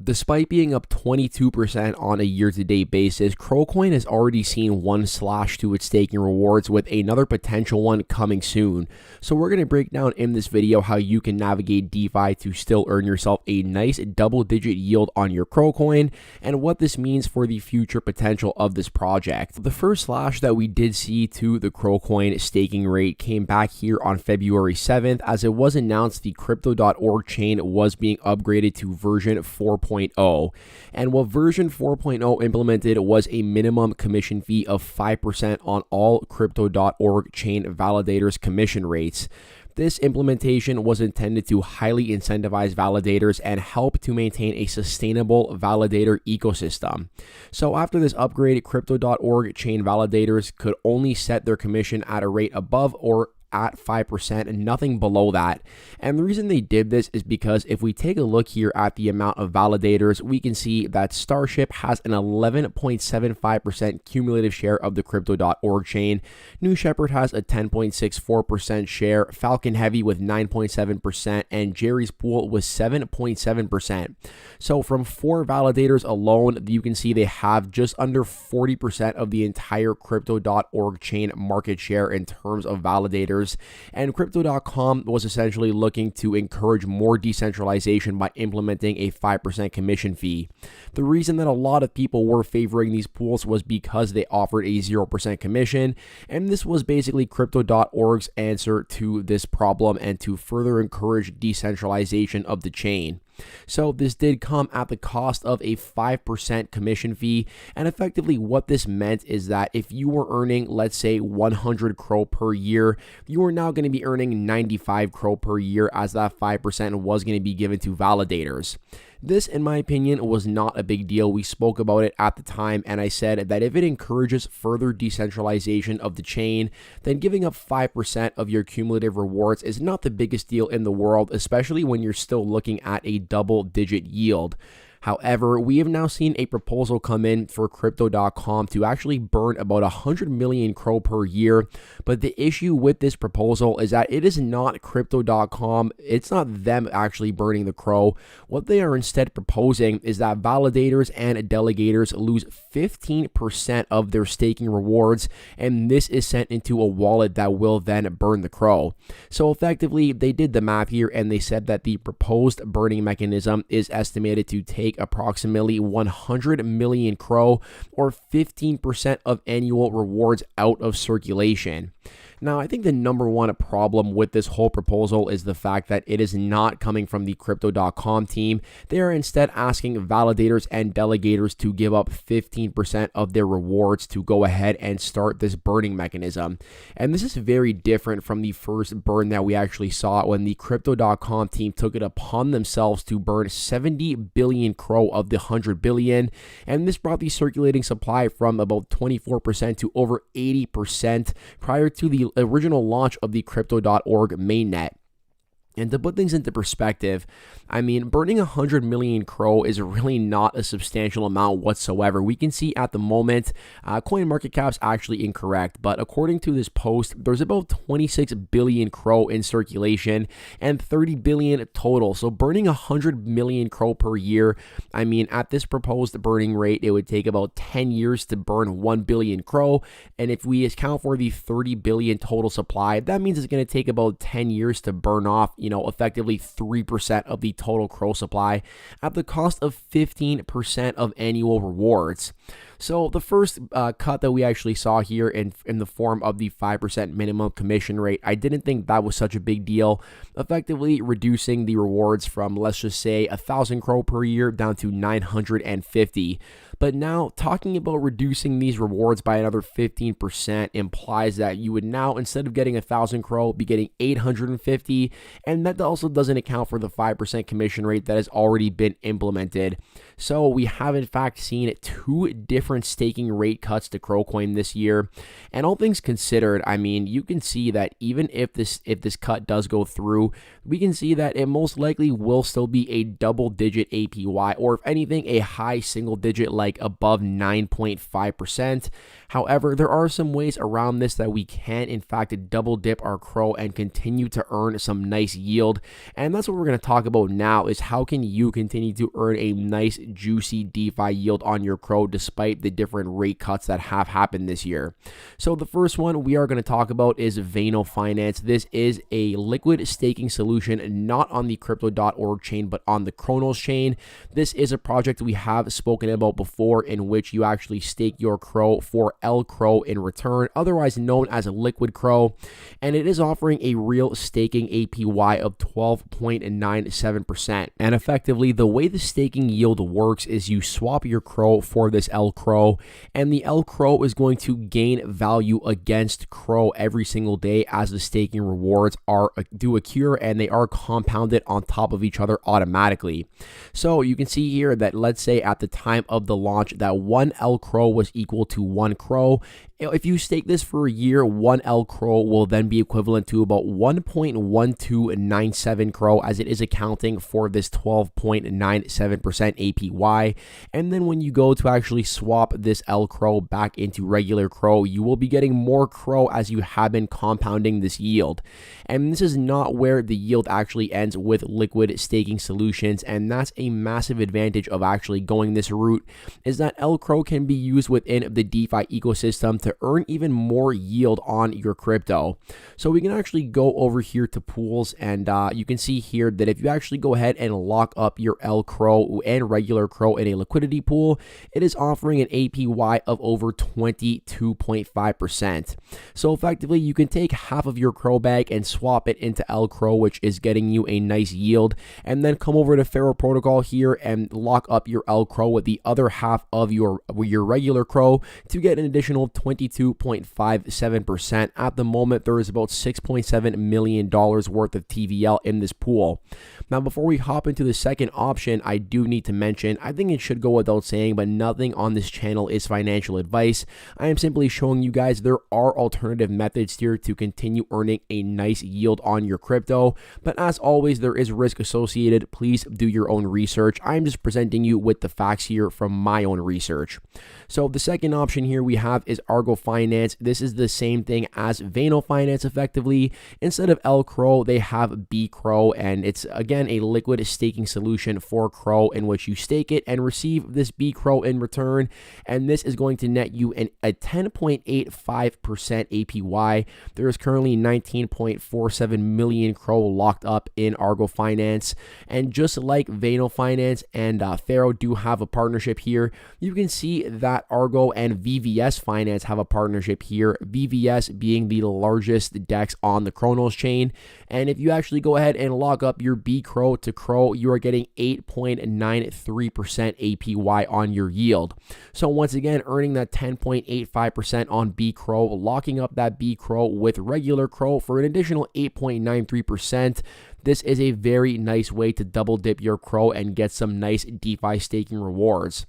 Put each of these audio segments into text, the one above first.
Despite being up 22% on a year-to-date basis, CRO has already seen one slash to its staking rewards, with another potential one coming soon. So we're going to break down in this video how you can navigate DeFi to still earn yourself a nice double-digit yield on your CRO and what this means for the future potential of this project. The first slash that we did see to the CRO staking rate came back here on February 7th, as it was announced the Crypto.org chain was being upgraded to version 4.0. And what version 4.0 implemented was a minimum commission fee of 5% on all Crypto.org chain validators' commission rates. This implementation was intended to highly incentivize validators and help to maintain a sustainable validator ecosystem. So after this upgrade, Crypto.org chain validators could only set their commission at a rate above or at 5% and nothing below that. And the reason they did this is because if we take a look here at the amount of validators, we can see that Starship has an 11.75% cumulative share of the Crypto.org chain. New Shepard has a 10.64% share, Falcon Heavy with 9.7%, and Jerry's Pool with 7.7%. So from 4 validators alone, you can see they have just under 40% of the entire Crypto.org chain market share in terms of validators. And Crypto.com was essentially looking to encourage more decentralization by implementing a 5% commission fee. The reason that a lot of people were favoring these pools was because they offered a 0% commission, and this was basically Crypto.org's answer to this problem and to further encourage decentralization of the chain. So this did come at the cost of a 5% commission fee, and effectively what this meant is that if you were earning, let's say, 100 CRO per year, you are now going to be earning 95 CRO per year, as that 5% was going to be given to validators. This, in my opinion, was not a big deal. We spoke about it at the time, and I said that if it encourages further decentralization of the chain, then giving up 5% of your cumulative rewards is not the biggest deal in the world, especially when you're still looking at a double-digit yield. However, we have now seen a proposal come in for Crypto.com to actually burn about 100 million CRO per year. But the issue with this proposal is that it is not Crypto.com. It's not them actually burning the CRO. What they are instead proposing is that validators and delegators lose 15% of their staking rewards, and this is sent into a wallet that will then burn the CRO. So effectively, they did the math here, and they said that the proposed burning mechanism is estimated to take approximately 100 million CRO, or 15% of annual rewards, out of circulation. Now, I think the number one problem with this whole proposal is the fact that it is not coming from the Crypto.com team. They are instead asking validators and delegators to give up 15% of their rewards to go ahead and start this burning mechanism. And this is very different from the first burn that we actually saw when the Crypto.com team took it upon themselves to burn 70 billion CRO of the 100 billion. And this brought the circulating supply from about 24% to over 80% prior to the original launch of the Crypto.org mainnet. And to put things into perspective, I mean, burning 100 million CRO is really not a substantial amount whatsoever. We can see at the moment, CoinMarketCap's actually incorrect, but according to this post, there's about 26 billion CRO in circulation and 30 billion total. So burning 100 million CRO per year, I mean, at this proposed burning rate, it would take about 10 years to burn 1 billion CRO. And if we account for the 30 billion total supply, that means it's going to take about 10 years to burn off, effectively 3% of the total CRO supply at the cost of 15% of annual rewards. So the first cut that we actually saw here in the form of the 5% minimum commission rate, I didn't think that was such a big deal, effectively reducing the rewards from, let's just say, 1,000 CRO per year down to 950. But now talking about reducing these rewards by another 15% implies that you would now, instead of getting 1,000 CRO, be getting 850, and that also doesn't account for the 5% commission rate that has already been implemented. So we have in fact seen 2 different staking rate cuts to CRO this year. And all things considered, I mean, you can see that even if this cut does go through, we can see that it most likely will still be a double-digit APY, or if anything, a high single-digit, like above 9.5%. However, there are some ways around this that we can in fact double dip our CRO and continue to earn some nice yield. And that's what we're going to talk about now, is how can you continue to earn a nice juicy DeFi yield on your CRO despite the different rate cuts that have happened this year. So the first one we are going to talk about is Vano Finance. This is a liquid staking solution, not on the crypto.org chain, but on the Cronos chain. This is a project we have spoken about before, in which you actually stake your CRO for CRO in return, otherwise known as a liquid CRO, and it is offering a real staking APY of 12.97%. And effectively, the way the staking yield works is you swap your CRO for this CRO, and the CRO is going to gain value against CRO every single day as the staking rewards do occur, and they are compounded on top of each other automatically. So you can see here that, let's say at the time of the launch, that 1 CRO was equal to 1 CRO. If you stake this for a year, 1 CRO will then be equivalent to about 1.1297 CRO, as it is accounting for this 12.97% APY. And then when you go to actually swap this CRO back into regular CRO, you will be getting more CRO as you have been compounding this yield. And this is not where the yield actually ends with liquid staking solutions, and that's a massive advantage of actually going this route, is that CRO can be used within the DeFi ecosystem to earn even more yield on your crypto. So we can actually go over here to pools, and you can see here that if you actually go ahead and lock up your CRO and regular CRO in a liquidity pool, it is offering an APY of over 22.5%. So effectively, you can take half of your CRO bag and swap it into CRO, which is getting you a nice yield, and then come over to Referral protocol here and lock up your CRO with the other half of your regular CRO to get an additional 22.57%. At the moment, there is about $6.7 million worth of TVL in this pool. Now, before we hop into the second option, I do need to mention, I think it should go without saying, but nothing on this channel is financial advice. I am simply showing you guys there are alternative methods here to continue earning a nice yield on your crypto. But as always, there is risk associated. Please do your own research. I'm just presenting you with the facts here from my own research. So the second option here we have is Argo Finance. This is the same thing as Vano Finance effectively. Instead of CRO, they have CRO, and it's again a liquid staking solution for CRO, in which you stake it and receive this CRO in return, and this is going to net you a 10.85% APY. There is currently 19.47 million CRO locked up in Argo Finance, and just like Vano Finance and Pharaoh do have a partnership here, you can see that Argo and VVS Finance have a partnership here, VVS being the largest DEX on the Cronos chain. And if you actually go ahead and lock up your CRO to CRO, you are getting 8.93% APY on your yield. So once again, earning that 10.85% on CRO, locking up that CRO with regular CRO for an additional 8.93%. This is a very nice way to double dip your CRO and get some nice DeFi staking rewards.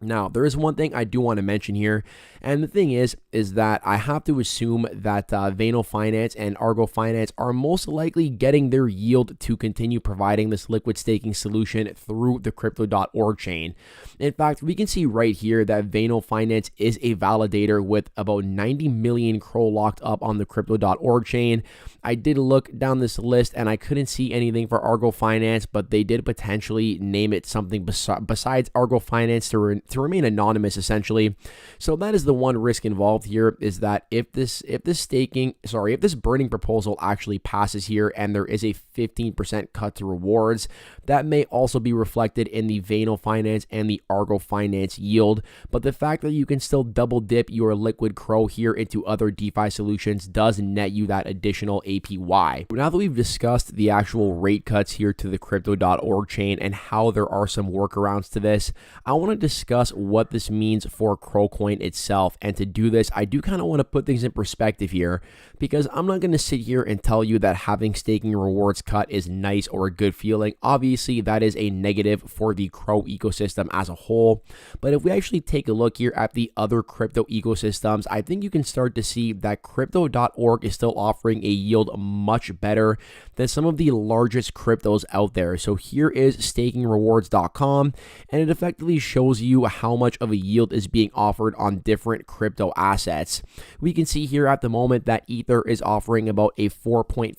Now, there is one thing I do want to mention here, and the thing is that I have to assume that Vano Finance and Argo Finance are most likely getting their yield to continue providing this liquid staking solution through the crypto.org chain. In fact, we can see right here that Vano Finance is a validator with about 90 million CRO locked up on the crypto.org chain. I did look down this list and I couldn't see anything for Argo Finance, but they did potentially name it something besides Argo Finance to remain anonymous, essentially. So that is the one risk involved here, is that if this burning proposal actually passes here and there is a 15% cut to rewards, that may also be reflected in the Vano Finance and the Argo Finance yield. But the fact that you can still double dip your liquid CRO here into other DeFi solutions does net you that additional APY. Now that we've discussed the actual rate cuts here to the crypto.org chain and how there are some workarounds to this, I want to discuss what this means for CRO coin itself. And to do this, I do kind of want to put things in perspective here, because I'm not going to sit here and tell you that having staking rewards cut is nice or a good feeling. Obviously, obviously that is a negative for the CRO ecosystem as a whole. But if we actually take a look here at the other crypto ecosystems, I think you can start to see that crypto.org is still offering a yield much better than some of the largest cryptos out there. So here is stakingrewards.com, and it effectively shows you how much of a yield is being offered on different crypto assets. We can see here at the moment that Ether is offering about a 4.45%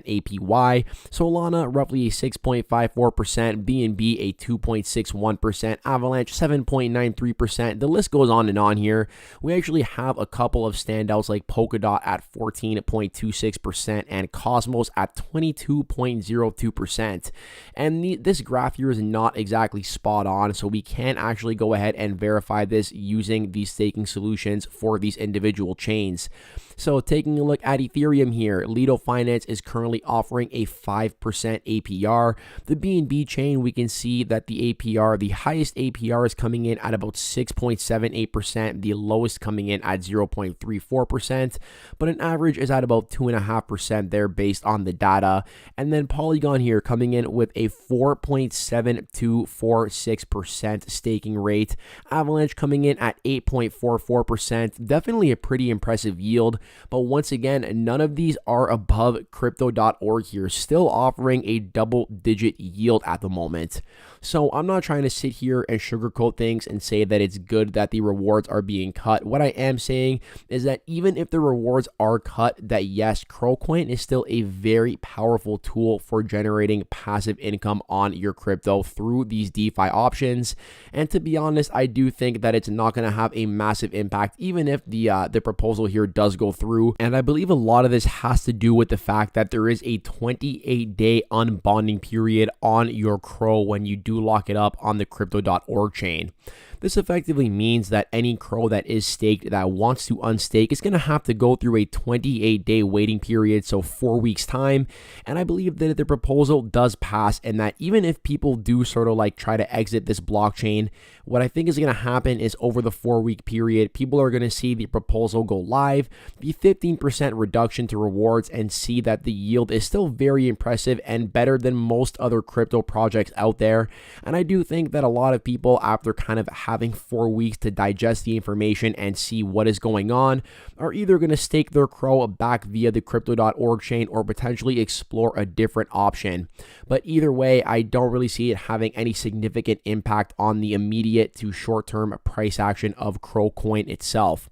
APY, Solana roughly a 6.54%, BNB a 2.61%, Avalanche 7.93%. The list goes on and on here. We actually have a couple of standouts like Polkadot at 14.26% and Cosmos at 22.02%. And this graph here is not exactly spot on, so we can't actually go ahead and verify this using these staking solutions for these individual chains. So taking a look at Ethereum here, Lido Finance is currently offering a 5% APR. The BNB chain, we can see that the APR, the highest APR is coming in at about 6.78%, the lowest coming in at 0.34%, but an average is at about 2.5% there based on the data. And then Polygon here coming in with a 4.7246% staking rate. Avalanche coming in at 8.44%, definitely a pretty impressive yield. But once again, none of these are above crypto.org here, still offering a double-digit yield at the moment. So I'm not trying to sit here and sugarcoat things and say that it's good that the rewards are being cut. What I am saying is that even if the rewards are cut, that yes, CROcoin is still a very powerful tool for generating passive income on your crypto through these DeFi options. And to be honest, I do think that it's not going to have a massive impact, even if the proposal here does go through. And I believe a lot of this has to do with the fact that there is a 28-day unbonding period on your CRO when you do lock it up on the crypto.org chain. This effectively means that any CRO that is staked that wants to unstake is going to have to go through a 28-day waiting period, so 4 weeks time. And I believe that if the proposal does pass, and that even if people do sort of like try to exit this blockchain, what I think is going to happen is over the 4-week period, people are going to see the proposal go live, the 15% reduction to rewards, and see that the yield is still very impressive and better than most other crypto projects out there. And I do think that a lot of people, after kind of having 4 weeks to digest the information and see what is going on, are either going to stake their CRO back via the crypto.org chain or potentially explore a different option. But either way, I don't really see it having any significant impact on the immediate to short-term price action of CROcoin itself.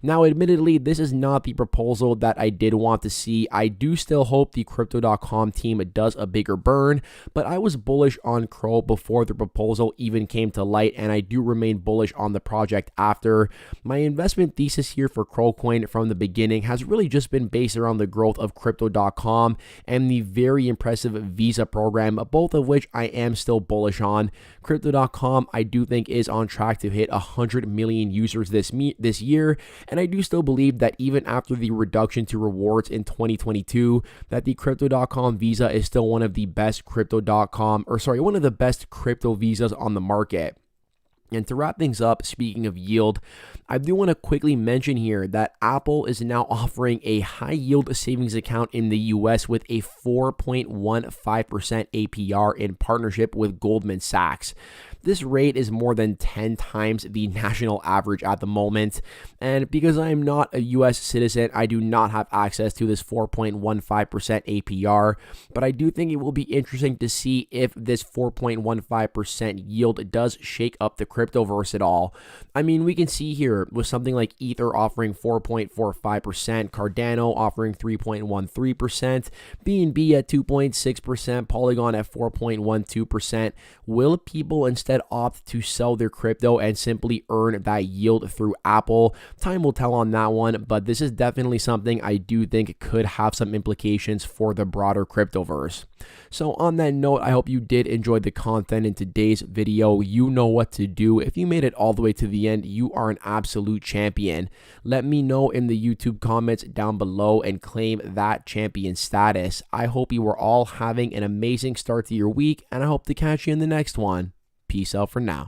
Now, admittedly, this is not the proposal that I did want to see. I do still hope the Crypto.com team does a bigger burn, but I was bullish on CRO before the proposal even came to light, and I do remain bullish on the project after. My investment thesis here for CROcoin from the beginning has really just been based around the growth of Crypto.com and the very impressive Visa program, both of which I am still bullish on. Crypto.com, I do think, is on track to hit 100 million users this year. And I do still believe that even after the reduction to rewards in 2022, that the Crypto.com Visa is still one of the best one of the best crypto visas on the market. And to wrap things up, speaking of yield, I do want to quickly mention here that Apple is now offering a high yield savings account in the US with a 4.15% APR in partnership with Goldman Sachs. This rate is more than 10 times the national average at the moment. And because I am not a US citizen, I do not have access to this 4.15% APR. But I do think it will be interesting to see if this 4.15% yield does shake up the cryptoverse at all. I mean, we can see here with something like Ether offering 4.45%, Cardano offering 3.13%, BNB at 2.6%, Polygon at 4.12%. Will people instead opt to sell their crypto and simply earn that yield through Apple? Time will tell on that one, but this is definitely something I do think could have some implications for the broader cryptoverse. So on that note, I hope you did enjoy the content in today's video. You know what to do. If you made it all the way to the end, you are an absolute champion. Let me know in the YouTube comments down below and claim that champion status. I hope you are all having an amazing start to your week, and I hope to catch you in the next one. Peace out for now.